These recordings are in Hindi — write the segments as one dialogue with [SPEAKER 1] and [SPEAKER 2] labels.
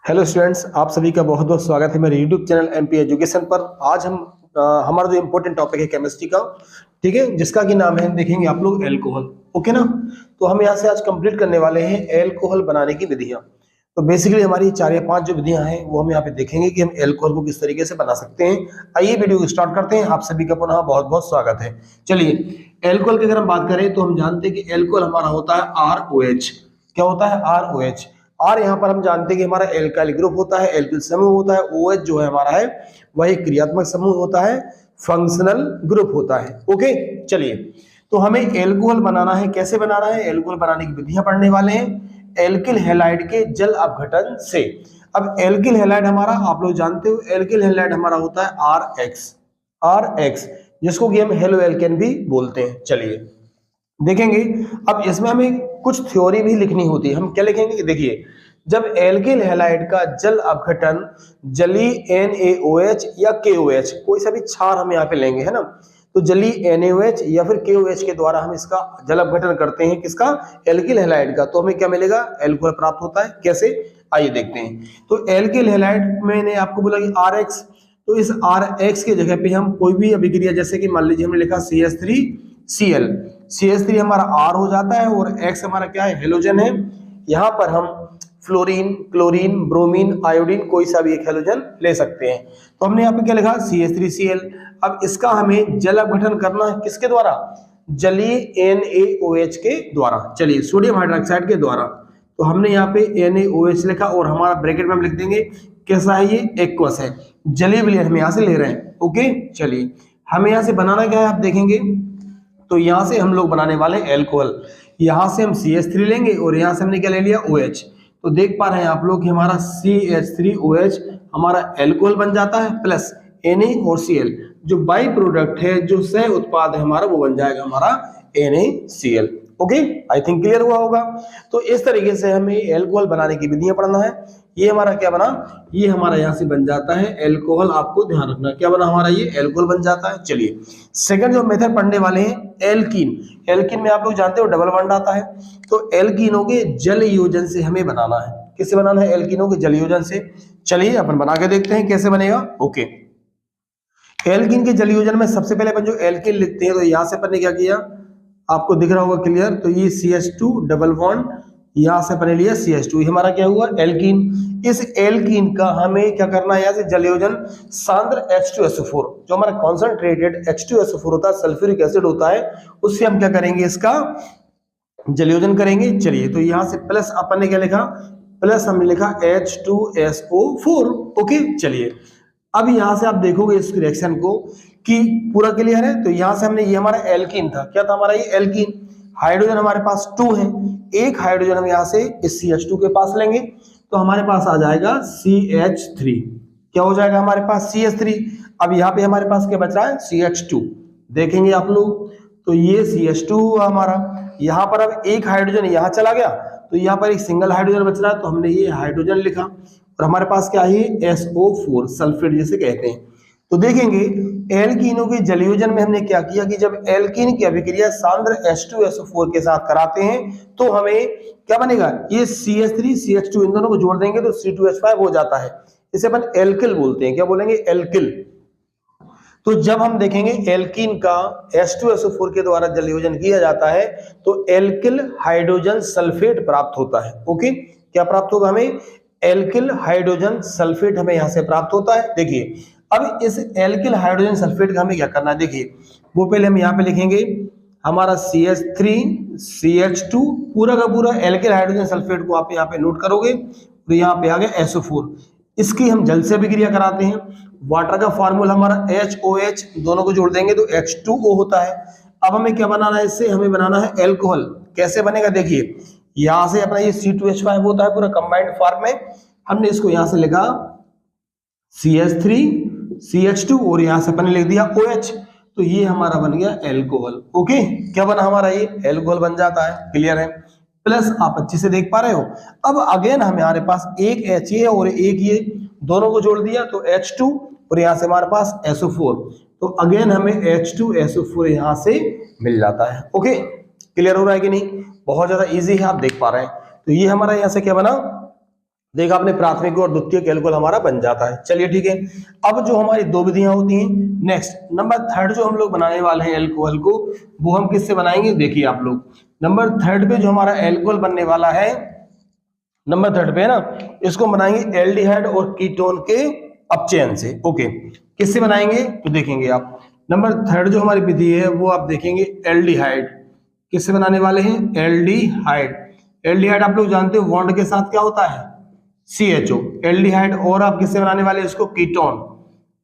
[SPEAKER 1] हेलो स्टूडेंट्स, आप सभी का बहुत बहुत स्वागत है मेरे यूट्यूब चैनल एमपी एजुकेशन पर। आज हम हमारा जो इम्पोर्टेंट टॉपिक है केमिस्ट्री का, ठीक है, जिसका कि नाम है, देखेंगे आप लोग, एल्कोहल। ओके ना। तो हम यहाँ से आज कंप्लीट करने वाले हैं एल्कोहल बनाने की विधियां। तो बेसिकली हमारी 4 या 5 जो विधियां हैं वो हम यहाँ पे देखेंगे कि हम एल्कोहल को किस तरीके से बना सकते हैं। आइए वीडियो को स्टार्ट करते हैं। आप सभी का पुनः बहुत बहुत स्वागत है। चलिए, एल्कोहल की अगर हम बात करें तो हम जानते हैं कि एल्कोहल हमारा होता है ROH। क्या होता है? ROH। और यहाँ पर हम जानते हैं कि हमारा एल्काइल ग्रुप होता है, एल्किल समूह होता है। OH जो है हमारा है वह एक क्रियात्मक समूह होता है, फंक्शनल ग्रुप होता है। ओके, चलिए, तो हमें एल्कोहल बनाना है। कैसे बनाना है? एल्कोहल बनाने की विधियां पढ़ने वाले हैं एल्किल हैलाइड के जल अपघटन से। अब एल्किल हैलाइड हमारा, आप लोग जानते हो, एल्किल हैलाइड हमारा होता है RX, जिसको कि हम हेलो एल्केन भी बोलते हैं। चलिए देखेंगे। अब इसमें हमें कुछ थ्योरी भी लिखनी होती है। हम क्या लिखेंगे कि देखिए, जब एल्किल हैलाइड का जल अपघटन जली NaOH या KOH, कोई सा भी क्षार हम यहाँ पे लेंगे, है ना, तो जली NaOH या फिर KOH के द्वारा हम इसका जल अपघटन करते हैं। किसका? एल्किल हैलाइड का। तो हमें क्या मिलेगा? एल्कोहल प्राप्त होता है। कैसे? आइए देखते हैं। तो एल्किल हैलाइड, मैंने आपको बोला कि RX, तो इस RX की जगह पे हम कोई भी अभिक्रिया, जैसे कि मान लीजिए हमने लिखा CH3Cl, CH3 हमारा R हो जाता है और X हमारा क्या है? हेलोजन है। यहाँ पर हम फ्लोरीन, क्लोरीन, ब्रोमीन, आयोडीन, कोई सा भी एक हेलोजन ले सकते हैं। तो हमने यहाँ पे क्या लिखा? CH3Cl। अब इसका हमें जल अपघटन करना है। किसके द्वारा? जलीय NaOH के द्वारा। चलिए, सोडियम हाइड्रोक्साइड के द्वारा। तो हमने यहाँ पे NaOH लिखा और हमारा ब्रैकेट में हम लिख देंगे कैसा है? ये एक्वस है, जलीय विलयन हम यहाँ से ले रहे हैं। ओके, चलिए, हमें यहाँ से बनाना क्या है आप देखेंगे। तो यहाँ से हम लोग बनाने वाले एल्कोहल। यहाँ से हम CH3 लेंगे और यहाँ से हमने क्या ले लिया? OH। तो देख पा रहे हैं आप लोग कि हमारा CH3OH हमारा एल्कोहल बन जाता है, प्लस Na और Cl, जो बाई प्रोडक्ट है, जो सह उत्पाद है हमारा, वो बन जाएगा हमारा NaCl। Okay, I think clear हुआ होगा। तो इस तरीके से हमें एल्कोहल बनाने की विधियां पढ़ना है। ये हमारा क्या बना? ये हमारा यहाँ से बन जाता है एल्कोहल। आपको ध्यान रखना क्या बना हमारा? ये एल्कोहल बन जाता है। चलिए, सेकंड जो मेथड पढ़ने वाले हैं, एल्कीन। एल्कीन में आप लोग जानते हो डबल बॉन्ड आता है। तो एल्कीनों के जल योजन से हमें बनाना है। किससे बनाना है? एल्कीनों के जल योजन से। चलिए अपन बना के देखते हैं कैसे बनेगा। ओके, एल्कीन के जल योजन में सबसे पहले अपन जो एल्कीन लिखते हैं, तो यहाँ से अपन ने क्या किया, आपको दिख रहा होगा क्लियर। तो ये CH2 डबल बॉन्ड, यहां से अपने लिया CH2, ये हमारा क्या हुआ? एल्कीन। इस एल्कीन का हमें क्या करना है? यहाँ से जलयोजन सांद्र H2SO4, जो हमारा कॉन्सेंट्रेटेड H2SO4 होता है, सल्फ्यूरिक एसिड होता है, उससे हम क्या करेंगे? इसका जलयोजन करेंगे। चलिए, तो यहाँ से प्लस अपन ने क्या लिखा? प्लस हमने लिखा H2SO4। ओके, चलिए, अब यहां से आप देखोगे इस रिएक्शन को कि पूरा क्लियर है। तो यहां से हमने, ये हमारा एल्कीन था। क्या था हमारा? ये एल्कीन। हाइड्रोजन हमारे पास 2 है, एक हाइड्रोजन हम यहां से इस CH2 के पास लेंगे, तो हमारे पास आ जाएगा CH3। क्या हो जाएगा हमारे पास? CH3। अब यहाँ पे हमारे पास क्या बच रहा है? CH2। देखेंगे आप लोग, तो ये CH2 हुआ हमारा। यहाँ पर अब एक हाइड्रोजन यहाँ चला गया, तो यहाँ पर एक सिंगल हाइड्रोजन बच रहा है, तो हमने ये हाइड्रोजन लिखा और हमारे पास क्या है? SO4, सल्फेट जिसे कहते हैं। तो देखेंगे एल्कीनों के जलयोजन में हमने क्या किया कि जब एल्कीन की अभिक्रिया सांद्र H2SO4 के साथ कराते हैं, तो हमें क्या बनेगा? ये CH3 CH2 इन दोनों को जोड़ देंगे तो C2H5 हो जाता है। इसे अपन एल्किल बोलते हैं। क्या बोलेंगे? एल्किल। तो जब हम देखेंगे एल्कीन का H2SO4 के द्वारा जलयोजन किया जाता है, तो एल्किल हाइड्रोजन सल्फेट प्राप्त होता है। ओके, क्या प्राप्त होगा हमें? एल्किल हाइड्रोजन सल्फेट हमें यहां से प्राप्त होता है। देखिए, अब इस एल्किल हाइड्रोजन सल्फेट का हमें क्या करना है? देखिए, वो पहले हम यहाँ पे लिखेंगे हमारा CH3 CH2, पूरा का पूरा एल्किल हाइड्रोजन सल्फेट को आप यहाँ पे नोट करोगे, तो यहाँ पे आ गया SO4। इसकी हम जल से अभिक्रिया कराते हैं। वाटर का फार्मूला हमारा HOH, दोनों को जोड़ देंगे तो H2O होता है। अब हमें क्या बनाना है? इससे हमें बनाना है एल्कोहल। कैसे बनेगा? देखिए, यहां से अपना ये C2H5 होता है पूरा कंबाइंड फॉर्म में। हमने इसको यहां से लिखा CH3 CH2 और यहां से अपन लिख दिया OH, तो ये हमारा बन गया एल्कोहल। ओके, क्या बना हमारा? ये एल्कोहल बन जाता है। क्लियर है? प्लस आप अच्छे से देख पा रहे हो। अब अगेन हमारे पास एक H है और एक ये, दोनों को जोड़ दिया तो H2 और यहां से हमारे पास SO4, तो अगेन हमें H2SO4 यहां से मिल जाता है। ओके, क्लियर हो रहा है कि नहीं? बहुत ज्यादा इजी है, आप देख पा रहे हैं। तो ये हमारा यहां से क्या बना? देखा आपने, प्राथमिक और द्वितीयक एल्कोहल हमारा बन जाता है। चलिए ठीक है, अब जो हमारी दो विधियां होती हैं, नेक्स्ट नंबर थर्ड जो हम लोग बनाने वाले हैं एल्कोहल को, वो हम किससे बनाएंगे, देखिए आप लोग नंबर थर्ड पे जो हमारा एल्कोहल बनने वाला है, नंबर थर्ड पे है ना, इसको बनाएंगे एल्डिहाइड और कीटोन के अपचयन से। ओके, किससे बनाएंगे तो देखेंगे आप, नंबर थर्ड जो हमारी विधि है वो आप देखेंगे एल्डिहाइड, किससे बनाने वाले हैं, एल्डिहाइड। एल्डिहाइड आप लोग जानते हो बॉन्ड के साथ क्या होता है, CHO, एल्डिहाइड। और आप किससे बनाने वाले हैं इसको, कीटोन,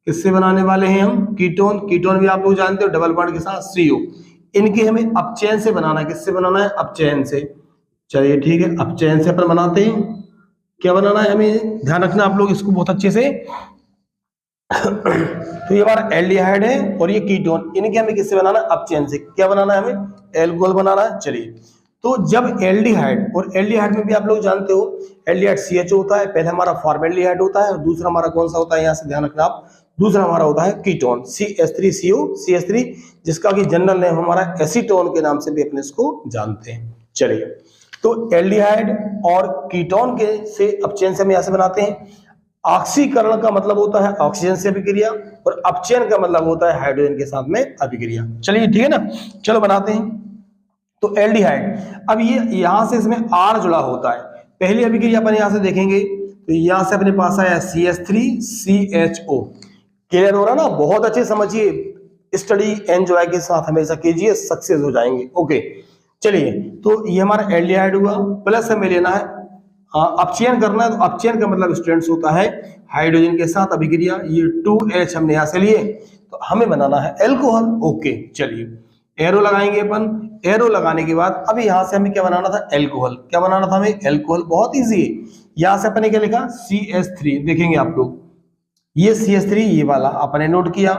[SPEAKER 1] किससे बनाने वाले हैं हम, कीटोन। कीटोन भी आप लोग जानते हो डबल बॉन्ड के साथ CO। इनके हमें अपचयन से बनाना है, किससे बनाना है, अपचयन से। चलिए ठीक है, अपचयन से अपन बनाते हैं। क्या बनाना है हमें, ध्यान रखना आप लोग इसको बहुत अच्छे से। तो ये हमारा एल्डिहाइड है और ये कीटोन, इनके हमें किससे बनाना है, अपचयन से। क्या बनाना है हमें, एल्कोहल बनाना है। चलिए, तो जब एल्डिहाइड, और एल्डिहाइड में भी आप लोग जानते हो एल्डिहाइड CHO होता है, पहले हमारा फॉर्मेल्डिहाइड होता है और दूसरा हमारा कौन सा होता है, यहाँ से ध्यान रखना आप, दूसरा हमारा होता है कीटोन CH3CO CH3, जिसका कि जनरल नेम हमारा एसीटोन के नाम से भी अपने इसको जानते हैं। चलिए, तो एल्डिहाइड और कीटोन के से अपचयन से हम यहाँ से बनाते हैं। ऑक्सीकरण का मतलब होता है ऑक्सीजन से अभिक्रिया, और अपचयन का मतलब होता है हाइड्रोजन के साथ में अभिक्रिया। चलिए ठीक है ना, चलो बनाते हैं। तो एल्डिहाइड, अब ये यहां से इसमें R जुड़ा होता है, पहली अभिक्रिया अपन यहां से देखेंगे, तो यहां से अपने पास आया CH3CHO। क्लियर हो रहा ना, बहुत अच्छे समझिए, स्टडी एंजॉय के साथ हमेशा कीजिए, सक्सेस हो जाएंगे। ओके, चलिए, तो ये हमारा एल्डिहाइड हुआ, प्लस हमें लेना है अपचयन करना है, तो अपचयन का मतलब स्टूडेंट्स होता है हाइड्रोजन के साथ अभिक्रिया, ये 2H हमने यहां से लिए, तो हमें बनाना है एल्कोहल। ओके, चलिए एरो लगाएंगे अपन, एरो लगाने के बाद अब यहां से हमें क्या बनाना था, एल्कोहल। क्या बनाना था हमें, एल्कोहल। बहुत इजी है, यहां से अपने क्या लिखा, CH3, देखेंगे आप लोग, ये CH3 ये वाला अपने नोट किया।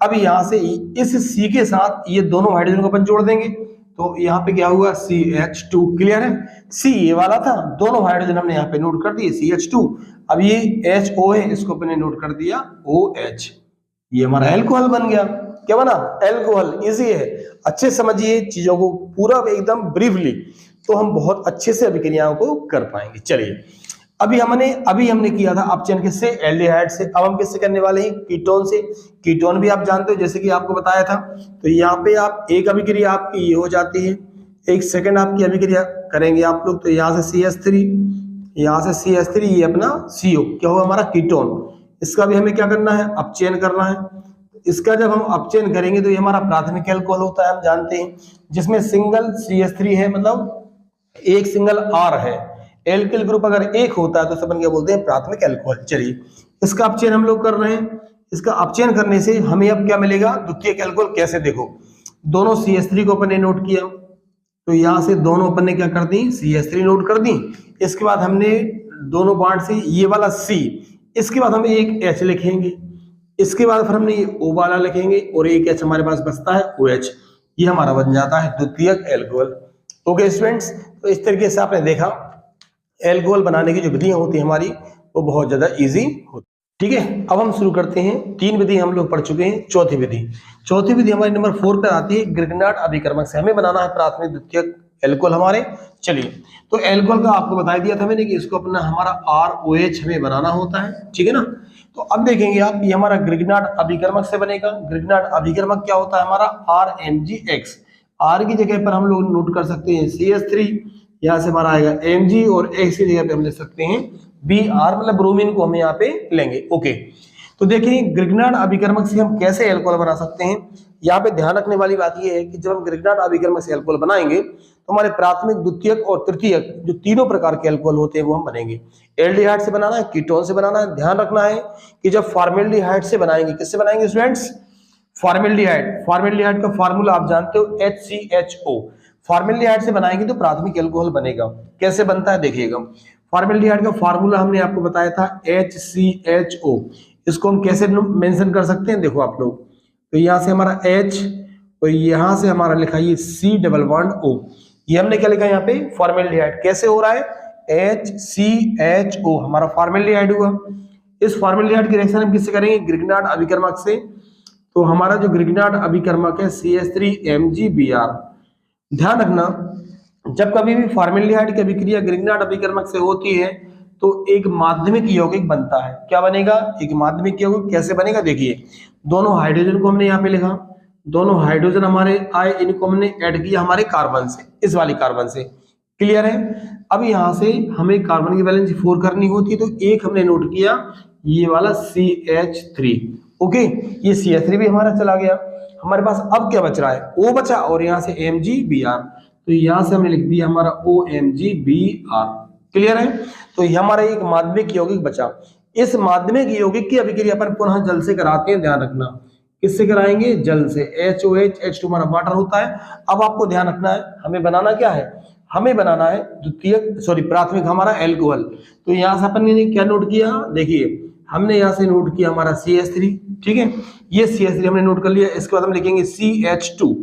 [SPEAKER 1] अब यहां से इस C के साथ ये दोनों हाइड्रोजन को अपन जोड़ देंगे, तो यहाँ पे क्या हुआ, CH2। क्लियर है, C ये वाला था, दोनों हाइड्रोजन हमने यहाँ पे नोट कर दिए CH2। अब ये HO है, इसको अपने नोट कर दिया OH, ये हमारा एल्कोहल बन गया। क्या बना, एल्कोहल। इजी है, अच्छे समझिए चीजों को पूरा एकदम ब्रीफली, तो हम बहुत अच्छे से अभिक्रियाओं को कर पाएंगे। चलिए, अभी हमने किया था अपचयन किससे, एल्डिहाइड से। अब हम किससे करने वाले हैं, कीटोन से। कीटोन भी आप जानते हो, जैसे कि आपको बताया था। तो यहाँ पे आप एक अभिक्रिया आपकी ये हो जाती है, एक सेकंड आपकी अभिक्रिया करेंगे आप लोग, तो यहाँ से CH3, यहाँ से CH3, ये अपना CO, क्या हुआ हमारा कीटोन। इसका भी हमें क्या करना है, अपचयन करना है। इसका जब हम अपचयन करेंगे तो ये हमारा प्राथमिक एल्कोहल होता है, हम जानते हैं, जिसमें सिंगल CH3 है, मतलब एक सिंगल R है। एल्किल ग्रुप अगर एक होता है तो सब क्या बोलते हैं, प्राथमिक एल्कोहल। चलिए, इसका अपचयन हम लोग कर रहे हैं। इसका अपचयन करने से हमें अब क्या मिलेगा, द्वितीयक एल्कोहल। कैसे, देखो, दोनों CH3 को अपन ने नोट किया, तो यहां से दोनों अपन ने क्या कर दी, CH3 नोट कर दी। इसके बाद हमने दोनों बॉन्ड से ये वाला C, इसके बाद हम एक H लिखेंगे, इसके बाद फिर हमने ये O वाला लिखेंगे, और एक H हमारे पास बचता है OH, ये हमारा बन जाता है द्वितीयक एल्कोहल। ओके स्टूडेंट्स, तो इस तरीके से आपने देखा एल्कोहल बनाने की जो विधियां होती है हमारी, वो बहुत ज्यादा इजी होती है। ठीक है, अब हम शुरू करते हैं। 3 विधि हम लोग पढ़ चुके हैं, चौथी विधि हमारी नंबर 4 पर आती है, ग्रिग्नार्ड अभिकर्मक से हमें बनाना है प्राथमिक द्वितीयक एल्कोहल हमारे। चलिए, तो एल्कोहल का आपको बता दिया था मैंने कि इसको अपना हमारा ROH हमें बनाना होता है। ठीक है ना, तो अब देखेंगे आप, ये हमारा ग्रिग्नार्ड अभिकर्मक से बनेगा। ग्रिग्नार्ड अभिकर्मक क्या होता है हमारा, RMgX। R की जगह पर हम लोग नोट कर सकते हैं CH3, यहाँ से हमारा आएगा Mg, और X की जगह पे हम ले सकते हैं Br, मतलब ब्रोमीन को हम यहाँ पे लेंगे। ओके, तो देखिए ग्रिग्नार्ड अभिकर्मक से हम कैसे एल्कोहल बना सकते हैं। यहाँ पे ध्यान रखने वाली बात यह है कि जब हम ग्रिग्नार्ड अभिकर्मक से एल्कोहल बनाएंगे तो हमारे प्राथमिक, द्वितीयक और तृतीयक जो तीनों प्रकार के एल्कोहल होते हैं वो हम बनेंगे। एल्डिहाइड से बनाना है, कीटोन से बनाना है। ध्यान रखना है कि जब फॉर्मेल्डिहाइड से बनाएंगे, किससे बनाएंगे स्टूडेंट्स, फॉर्मेल्डिहाइड का फार्मूला आप जानते हो HCHO। फॉर्मेल्डिहाइड से बनाएंगे तो प्राथमिक एल्कोहल बनेगा। कैसे बनता है देखिएगा, फॉर्मेल्डिहाइड का फार्मूला हमने आपको बताया था HCHO। इसको हम कैसे मेंशन कर सकते हैं, देखो आप लोग, तो यहां से हमारा H और यहां से हमारा लिखा ये C डबल बॉन्ड O, ये हमने क्या लिखा यहाँ पे, फॉर्मेल्डिहाइड। कैसे हो रहा है, HCHO हमारा फॉर्मेल्डिहाइड हुआ। इस फॉर्मेल्डिहाइड की रिएक्शन हम किससे करेंगे, ग्रिग्नार्ड अभिकर्मक से। तो हमारा जो ग्रिग्नार्ड अभिकर्मक है CH3MgBr। ध्यान रखना, जब कभी भी फॉर्मेल्डिहाइड की अभिक्रिया ग्रिग्नार्ड अभिकर्मक से होती है तो एक माध्यमिक यौगिक बनता है। क्या बनेगा? एक माध्यमिक यौगिक कैसे बनेगा? देखिए, दोनों हाइड्रोजन को हमने यहाँ पे लिखा, दोनों हाइड्रोजन हमारे आए, इनको हमने ऐड किया हमारे कार्बन से, इस वाली कार्बन से। क्लियर है? अब यहाँ से हमें कार्बन की वैलेंस 4 करनी होती है, तो एक हमने नोट किया ये वाला CH3। ओके, ये CH3 भी हमारा चला गया। हमारे पास अब क्या बच रहा है? O बचा और यहाँ से MgBr, तो यहाँ से हमने लिख दिया हमारा OMgBr। क्लियर है? तो ये हमारा एक माध्यमिक यौगिक बचा। इस माध्यमिक यौगिक की अभिक्रिया अपन पुनः जल से कराते हैं, ध्यान रखना। किससे कराएंगे? जल से। HOH, H2 हमारा वाटर होता है। अब आपको ध्यान रखना है, हमें बनाना क्या है? हमें बनाना है प्राथमिक हमारा एल्कोहल। तो यहाँ से अपन ने क्या नोट किया? देखिए, हमने यहाँ से नोट किया हमारा CH3, ठीक है, ये CH3 हमने नोट कर लिया। इसके बाद हम लिखेंगे CH2,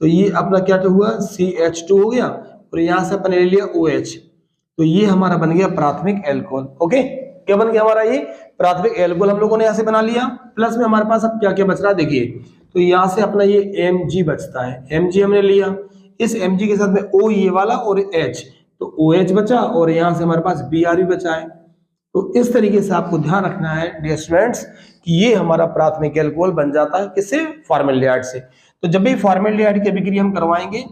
[SPEAKER 1] तो ये अपना क्या हुआ? CH2 हो गया, और यहाँ से अपन ले लिया OH, तो ये हमारा बन गया प्राथमिक एल्कोहल। ओके, क्या बन गया हमारा? ये प्राथमिक एल्कोहल हम लोगों ने यहाँ से बना लिया। प्लस में हमारे पास अब क्या क्या बच रहा है? देखिए, तो यहाँ से अपना ये Mg बचता है, Mg हमने लिया, इस Mg के साथ में O ये वाला और H, तो OH बचा, और यहाँ से हमारे पास Br भी बचा है। तो इस तरीके से आपको ध्यान रखना है डियर स्टूडेंट्स कि ये हमारा प्राथमिक एल्कोहल बन जाता है। किससे? फॉर्मेल्डिहाइड से। तो जब भी फॉर्मेल्डिहाइड की अभिक्रिया हम करवाएंगे,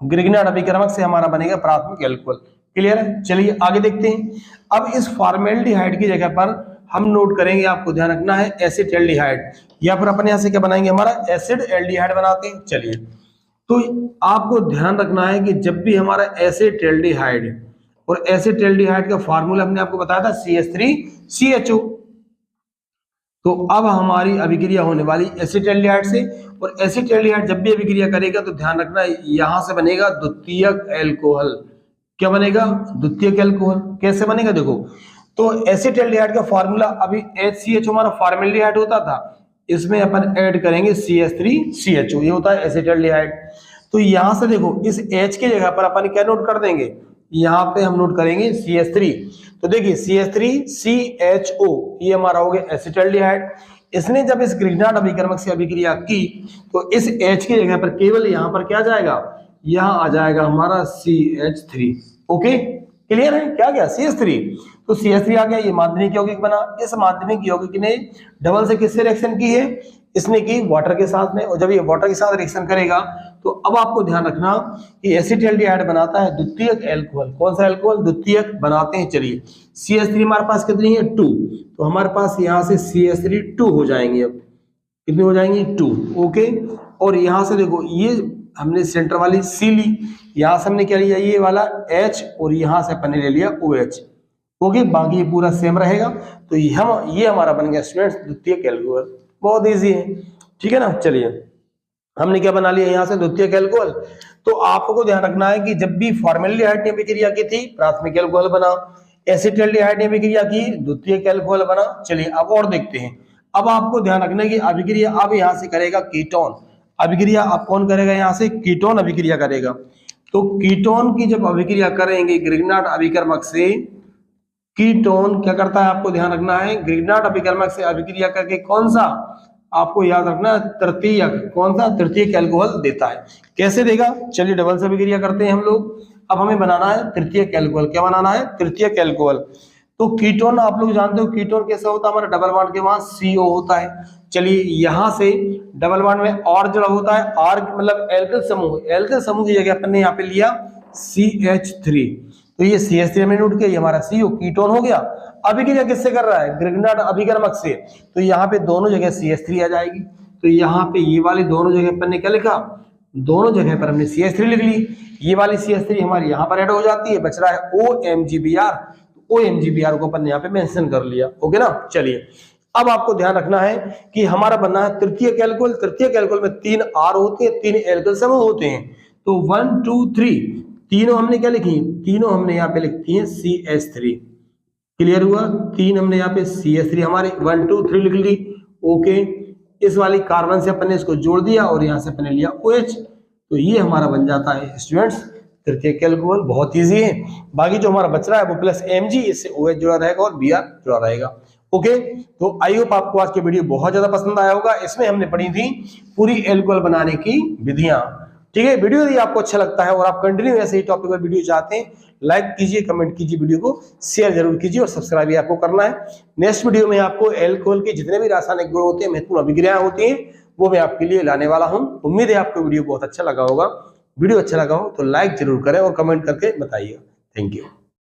[SPEAKER 1] ग्रिग्नार्ड अभिक्रमक से हमारा बनेगा प्राथमिक एल्कोहल। क्लियर है? चलिए आगे देखते हैं। अब इस फॉर्मेल्डिहाइड की जगह पर हम नोट करेंगे, आपको ध्यान रखना है, एसिटेल्डिहाइड, या फिर अपन यहाँ से क्या बनाएंगे? हमारा एसिड एल्डिहाइड बनाते हैं। चलिए, तो आपको ध्यान रखना है कि जब भी हमारा एसिटेल्डिहाइड, और एसिटेल्डिहाइड का फार्मूला हमने आपको बताया था CH3CHO, तो अब हमारी अभिक्रिया होने वाली एसिटेल्डिहाइड से, और एसिटेल्डिहाइड जब भी अभिक्रिया करेगा तो ध्यान रखना यहां से बनेगा द्वितीयक एल्कोहल। क्या बनेगा? द्वितीयक एल्कोहल। कैसे बनेगा? देखो, तो एसिटेल्डिहाइड का फार्मूला अभी HCH हमारा फॉर्मेल्डिहाइड होता था, इसमें अपन ऐड करेंगे CH3CHO, ये होता है एसिटेल्डिहाइड। तो यहां से देखो, इस H की जगह पर अपन क्या नोट कर देंगे? यहाँ पे हम नोट करेंगे CH3। तो देखिए, CH3CHO ये हमारा हो गया एसिटेल्डिहाइड। इसने जब इस ग्रिग्नार्ड अभिक्रमक से अभिक्रिया की, तो इस H की जगह पर केवल यहाँ पर क्या जाएगा? यहाँ आ जाएगा हमारा CH3। ओके, क्लियर है? क्या गया? CH3। तो CH3 आ गया, ये माध्यमिक यौगिक बना। इस माध्यमिक यौगिक ने डबल से किससे रिएक्शन की है? इसने की वाटर के साथ में, और जब ये वाटर के साथ रिएक्शन करेगा तो अब आपको ध्यान रखना कि एसिटेल्डिहाइड बनाता है द्वितीयक एल्कोहल। कौन सा एल्कोहल? द्वितीयक बनाते हैं। चलिए, CH3 हमारे पास कितनी है? 2, तो हमारे पास यहाँ से CH3 2 हो जाएंगे। अब कितने हो जाएंगे? 2। ओके, और यहाँ से देखो, ये हमने सेंटर वाली C ली, यहाँ से हमने क्या लिया? ये वाला H, और यहाँ से अपन ने ले लिया OH। ओके, बाकी ये पूरा सेम रहेगा। तो ये हमारा बन गया स्टूडेंट्स द्वितीयक एल्कोहल। बहुत इजी है, ठीक है ना? चलिए, हमने क्या बना लिया यहाँ से? द्वितीयक एल्कोहल। तो आपको ध्यान रखना है कि जब भी फॉर्मेल्डिहाइड ने अभिक्रिया की थी, प्राथमिक एल्कोहल बना, एसिटेल्डिहाइड ने अभिक्रिया की, द्वितीयक एल्कोहल बना। चलिए, अब और देखते हैं। अब आपको ध्यान रखना है कि अभिक्रिया अब यहाँ से करेगा कीटोन अभिक्रिया। अब कौन करेगा? यहाँ से कीटोन अभिक्रिया करेगा। तो कीटोन की जब अभिक्रिया करेंगे ग्रिग्नार्ड अभिक्रमक से, कीटोन क्या करता है? आपको ध्यान रखना है, ग्रिग्नार्ड अभिक्रमक से अभिक्रिया करके कौन सा? आपको याद रखना, तृतीयक। कौन सा? तृतीयक एल्कोहल देता है। कैसे देगा? चलिए, डबल से अभिक्रिया करते हैं हम लोग। अब हमें बनाना है तृतीयक एल्कोहल। क्या बनाना है? तृतीयक एल्कोहल। तो कीटोन आप लोग जानते हो कीटोन कैसा होता है? हमारा डबल बॉन्ड के वहां CO होता है। चलिए, यहां से डबल बॉन्ड में R जुड़ा होता है, R मतलब एल्किल समूह, एल्किल समूह की जगह अपन ने यहाँ पे लिया CH3, तो ये CH3 में नोट किया, ये हमारा CO कीटोन हो गया। अभिक्रिया किससे कर रहा है? ग्रिग्नार्ड अभिक्रमक से, तो यहाँ पे दोनों जगह CH3 आ जाएगी। तो यहाँ पे ये वाली दोनों जगह पर ने क्या लिखा? दोनों जगह पर हमने CH3 लिख ली। ये वाली CH3 हमारी यहाँ पर ऐड हो जाती है, बच रहा है OMgBr। OMgBr को अपन यहाँ पे मेंशन कर लिया। ओके ना? चलिए, अब आपको ध्यान रखना है कि हमारा बनना है तृतीयक एल्कोहल। तृतीयक एल्कोहल में 3 R होते हैं, 3 एल्किल समूह होते हैं। तो 1 2 3 तीनों हमने क्या लिखी? तीनों हमने यहाँ पे लिखती है CH3। क्लियर हुआ? 3 हमने यहाँ पे CH3 हमारे 1 2 3 लिख ली। ओके, इस वाली कार्बन से अपन ने इसको जोड़ दिया और यहाँ से अपन ने लिया OH। तो ये हमारा बन जाता है स्टूडेंट्स तृतीयक एल्कोहल। बहुत इजी है। बाकी जो हमारा बच रहा है वो प्लस Mg, इससे OH जुड़ा रहेगा और Br जुड़ा रहेगा। ओके, तो आई होप आपको आज की वीडियो बहुत ज्यादा पसंद आया होगा। इसमें हमने पढ़ी थी पूरी एल्कोहल बनाने की विधियां। ठीक है, वीडियो यदि आपको अच्छा लगता है और आप कंटिन्यू ऐसे ही टॉपिक पर वीडियो चाहते हैं, लाइक कीजिए, कमेंट कीजिए, वीडियो को शेयर जरूर कीजिए और सब्सक्राइब भी आपको करना है। नेक्स्ट वीडियो में आपको एल्कोहल के जितने भी रासायनिक गुण होते हैं, महत्वपूर्ण अभिक्रियाएं होती हैं, वो मैं आपके लिए लाने वाला हूं। उम्मीद है आपको वीडियो बहुत अच्छा लगा होगा। वीडियो अच्छा लगा हो तो लाइक जरूर करें और कमेंट करके बताइएगा। Thank you.